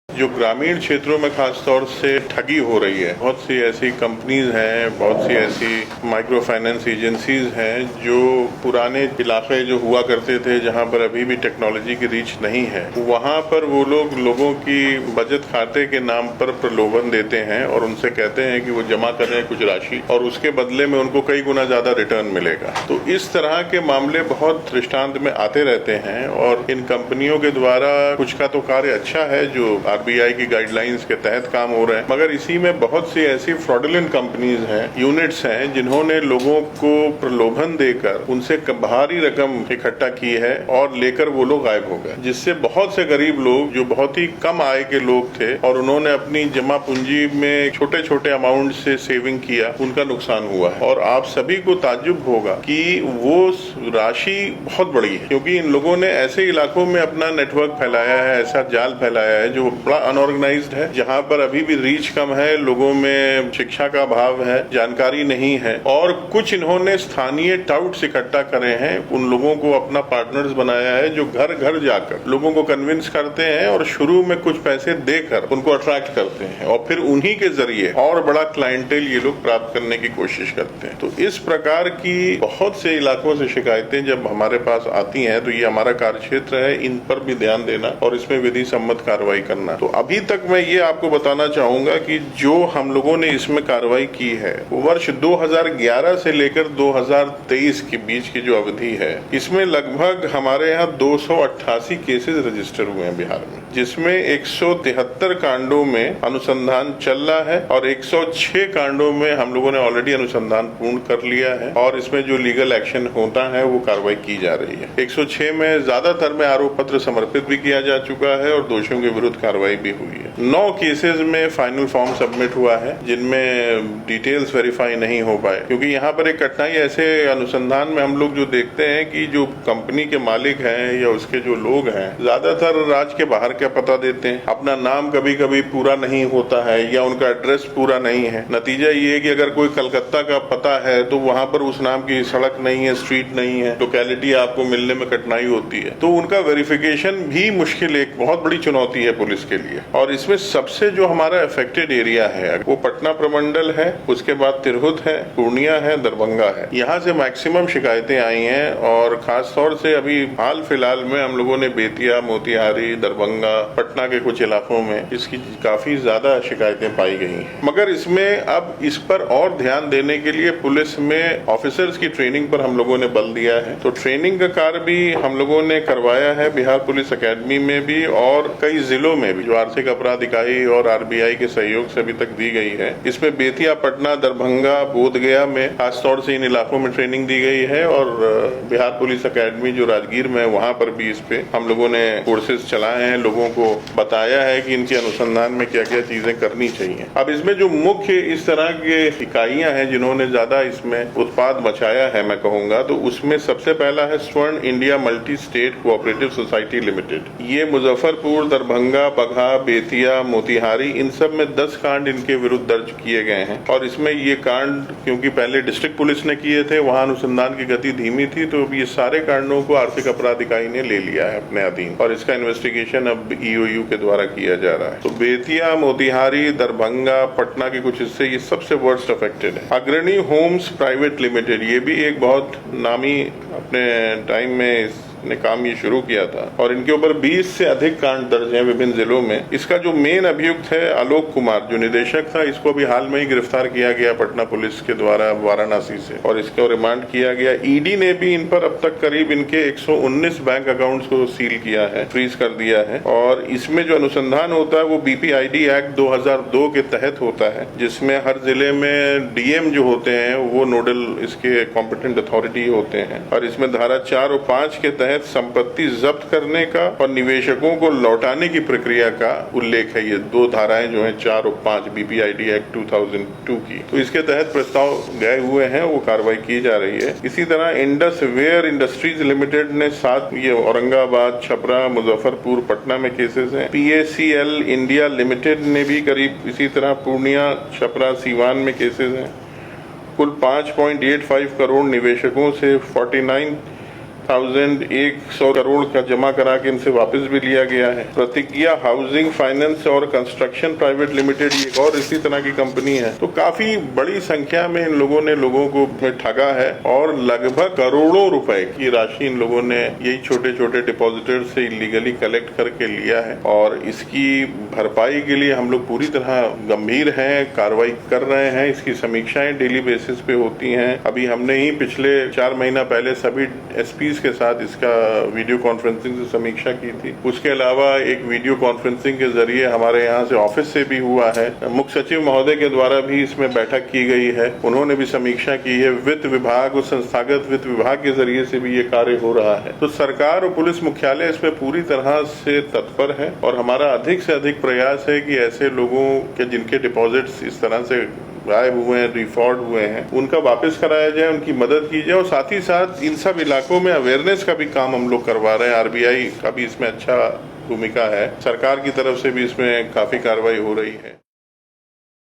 जो ग्रामीण क्षेत्रों में खास तौर से ठगी हो रही है, बहुत सी ऐसी कंपनीज हैं, बहुत सी ऐसी माइक्रो फाइनेंस एजेंसीज हैं जो पुराने इलाके जो हुआ करते थे जहां पर अभी भी टेक्नोलॉजी की रीच नहीं है, वहां पर वो लोगों की बचत खाते के नाम पर प्रलोभन देते हैं और उनसे कहते हैं कि वो जमा करें कुछ राशि और उसके बदले में उनको कई गुना ज्यादा रिटर्न मिलेगा। तो इस तरह के मामले बहुत दृष्टांत में आते रहते हैं और इन कंपनियों के द्वारा कुछ का तो कार्य अच्छा है जो आरबीआई की गाइडलाइंस के तहत काम हो रहे हैं, मगर इसी में बहुत सी ऐसी फ्रॉडुलेंट कंपनीज हैं, यूनिट्स हैं, जिन्होंने लोगों को प्रलोभन देकर उनसे भारी रकम इकट्ठा की है और लेकर वो लोग गायब हो गए, जिससे बहुत से गरीब लोग जो बहुत ही कम आय के लोग थे और उन्होंने अपनी जमा पूंजी में छोटे छोटे अमाउंट से सेविंग किया, उनका नुकसान हुआ है। और आप सभी को ताज्जुब होगा कि वो राशि बहुत बड़ी है, क्योंकि इन लोगों ने ऐसे इलाकों में अपना नेटवर्क फैलाया है, ऐसा जाल फैलाया है जो बड़ा अनऑर्गेनाइज्ड है, जहां पर अभी भी रीच कम है, लोगों में शिक्षा का अभाव है, जानकारी नहीं है और कुछ इन्होंने स्थानीय टाउट्स इकट्ठा करे हैं, उन लोगों को अपना पार्टनर्स बनाया है जो घर घर जाकर लोगों को कन्विंस करते हैं और शुरू में कुछ पैसे देकर उनको अट्रैक्ट करते हैं और फिर उन्हीं के जरिए और बड़ा क्लाइंटेल ये लोग प्राप्त करने की कोशिश करते हैं। तो इस प्रकार की बहुत से इलाकों से शिकायतें जब हमारे पास आती हैं तो ये हमारा कार्यक्षेत्र है, इन पर भी ध्यान देना और इसमें विधि सम्मत कार्रवाई करना। तो अभी तक मैं ये आपको बताना चाहूंगा कि जो हम लोगों ने इसमें कार्रवाई की है, वर्ष 2011 से लेकर 2023 के बीच की जो अवधि है, इसमें लगभग हमारे यहाँ 288 केसेस रजिस्टर हुए हैं बिहार में, जिसमें 173 कांडों में अनुसंधान चल रहा है और 106 कांडों में हम लोगों ने ऑलरेडी अनुसंधान पूर्ण कर लिया है और इसमें जो लीगल एक्शन होता है वो कार्रवाई की जा रही है। 106 में ज्यादातर में आरोप पत्र समर्पित भी किया जा चुका है और दोषियों के विरुद्ध कार्रवाई भी हुई है। 9 केसेस में फाइनल फॉर्म सबमिट हुआ है, जिनमें डिटेल्स वेरीफाई नहीं हो पाए, क्योंकि यहाँ पर एक कठिनाई ऐसे अनुसंधान में हम लोग जो देखते हैं कि जो कंपनी के मालिक हैं या उसके जो लोग हैं, ज्यादातर राज्य के बाहर का पता देते हैं, अपना नाम कभी कभी पूरा नहीं होता है या उनका एड्रेस पूरा नहीं है। नतीजा ये है कि अगर कोई कलकत्ता का पता है तो वहां पर उस नाम की सड़क नहीं है, स्ट्रीट नहीं है, लोकेलिटी आपको मिलने में कठिनाई होती है, तो उनका वेरिफिकेशन भी मुश्किल, एक बहुत बड़ी चुनौती है पुलिस के लिए। और इसमें सबसे जो हमारा अफेक्टेड एरिया है वो पटना प्रमंडल है, उसके बाद तिरहुत है, पूर्णिया है, दरभंगा है। यहाँ से मैक्सिमम शिकायतें आई हैं और खास तौर से अभी हाल फिलहाल में हम लोगों ने बेतिया, मोतिहारी, दरभंगा, पटना के कुछ इलाकों में इसकी काफी ज्यादा शिकायतें पाई गई हैं। मगर इसमें अब इस पर और ध्यान देने के लिए पुलिस में ऑफिसर्स की ट्रेनिंग पर हम लोगों ने बल दिया है। तो ट्रेनिंग का कार्य भी हम लोगों ने करवाया है बिहार पुलिस अकेडमी में भी और कई जिलों में भी, जो आर्थिक अपराध इकाई और आरबीआई के सहयोग से अभी तक दी गई है। इसमें बेतिया, पटना, दरभंगा, बोधगया में खासतौर से इन इलाकों में ट्रेनिंग दी गई है और बिहार पुलिस अकेडमी जो राजगीर में है वहां पर भी इस पे हम लोगों ने कोर्सेज चलाए हैं, लोगों को बताया है कि इनके अनुसंधान में क्या क्या चीजें करनी चाहिए। अब इसमें जो मुख्य इस तरह के इकाइयां हैं जिन्होंने ज्यादा इसमें उत्पाद मचाया है, मैं कहूंगा, तो उसमें सबसे पहला है स्वर्ण India multi state cooperative society limited. ये मुजफ्फरपुर, दरभंगा, बगहा, बेतिया, मोतिहारी, इन सब में 10 कांड इनके विरुद्ध दर्ज किए गए हैं और इसमें ये कांड क्योंकि पहले डिस्ट्रिक्ट पुलिस ने किए थे, वहां अनुसंधान की गति धीमी थी, तो ये सारे कांडों को आर्थिक अपराध इकाई ने ले लिया है अपने अधीन और इसका इन्वेस्टिगेशन अब ईओयू के द्वारा किया जा रहा है। तो बेतिया, मोतिहारी, दरभंगा, पटना के कुछ हिस्से ये सबसे वर्स्ट अफेक्टेड है। अग्रणी होम्स प्राइवेट लिमिटेड, ये भी एक बहुत नामी अपने टाइम में ने काम ये शुरू किया था और इनके ऊपर 20 से अधिक कांड दर्ज हैं विभिन्न जिलों में। इसका जो मेन अभियुक्त है आलोक कुमार, जो निदेशक था, इसको भी हाल में ही गिरफ्तार किया गया पटना पुलिस के द्वारा वाराणसी से और इसको रिमांड किया गया। ईडी ने भी इन पर अब तक करीब इनके 119 बैंक अकाउंट्स को सील किया है, फ्रीज कर दिया है और इसमें जो अनुसंधान होता है वो बीपीआईडी एक्ट 2002 के तहत होता है, जिसमें हर जिले में डीएम जो होते हैं वो नोडल इसके कॉम्पिटेंट अथॉरिटी होते हैं और इसमें धारा 4 और 5 के तहत संपत्ति जब्त करने का और निवेशकों को लौटाने की प्रक्रिया का उल्लेख है। ये 2 धाराएं जो हैं 4 और 5 बीपीआईडी एक्ट 2002 की, तो इसके तहत प्रस्ताव गए हुए हैं, वो कार्रवाई की जा रही है। इसी तरह इंडस वेयर इंडस्ट्रीज लिमिटेड ने 7, ये औरंगाबाद, छपरा, मुजफ्फरपुर, पटना में केसेस हैं। पीएसीएल इंडिया लिमिटेड ने भी करीब इसी तरह पूर्णिया, छपरा, सीवान में केसेस हैं। कुल 5.85 करोड़ निवेशकों से 49 100 करोड़ का जमा करा के इनसे वापस भी लिया गया है। प्रतिज्ञा हाउसिंग फाइनेंस और कंस्ट्रक्शन प्राइवेट लिमिटेड एक और इसी तरह की कंपनी है। तो काफी बड़ी संख्या में इन लोगों ने लोगों को ठगा है और लगभग करोड़ों रुपए की राशि इन लोगों ने यही छोटे छोटे डिपॉजिटर से इलीगली कलेक्ट करके लिया है और इसकी भरपाई के लिए हम लोग पूरी तरह गंभीर हैं, कार्रवाई कर रहे हैं। इसकी समीक्षाएं डेली बेसिस पे होती हैं। अभी हमने ही पिछले 4 महीना पहले सभी एसपीज के साथ इसका वीडियो कॉन्फ्रेंसिंग से समीक्षा की थी। उसके अलावा एक वीडियो कॉन्फ्रेंसिंग के जरिए हमारे यहाँ से ऑफिस से भी हुआ है। मुख्य सचिव महोदय के द्वारा भी इसमें बैठक की गई है। उन्होंने भी समीक्षा की है। वित्त विभाग और संस्थागत वित्त विभाग के जरिए से भी ये कार्य हो रहा है। तो सरकार और पुलिस मुख्यालय इसमें पूरी तरह से तत्पर है और हमारा अधिक से अधिक प्रयास है कि ऐसे लोगों के जिनके डिपॉजिट्स इस तरह से गायब हुए हैं, डिफॉल्ट हुए हैं, उनका वापस कराया जाए, उनकी मदद की जाए और साथ ही साथ इन सब इलाकों में अवेयरनेस का भी काम हम लोग करवा रहे हैं। आरबीआई का भी इसमें अच्छा भूमिका है। सरकार की तरफ से भी इसमें काफी कार्रवाई हो रही है।